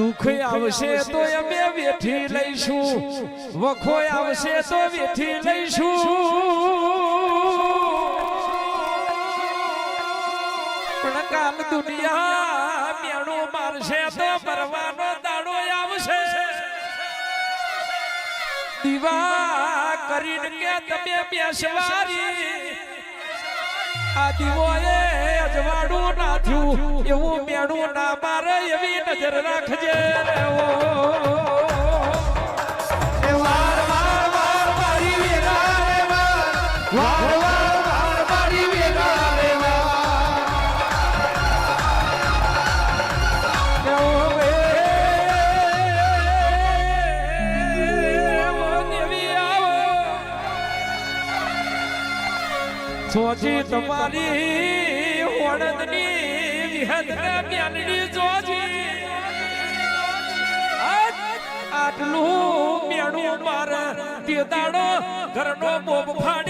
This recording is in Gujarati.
દુઃખ આવશે તો અમે વેઠી લઈશું, વખો આવશે તો વેઠી લઈશું, પણ કાલ દુનિયા મેણું મારશે તો મરવાનો દાડો આવશે. દીવા કરીને કે તમે બેસવારી આ દીવો એ અજવાળું ના થયું એવું મેણું ના મારે એવી નજર રાખજે. વાર વાર વાર મારી વેગા રે વાર, વાર વાર વાર મારી વેગા રે વાર. સોજી તમારી વણદની વિહંદના મ્યાનની જોજી આટલું મેણું મારે તે દાડો ઘરનો બોબ ફાડ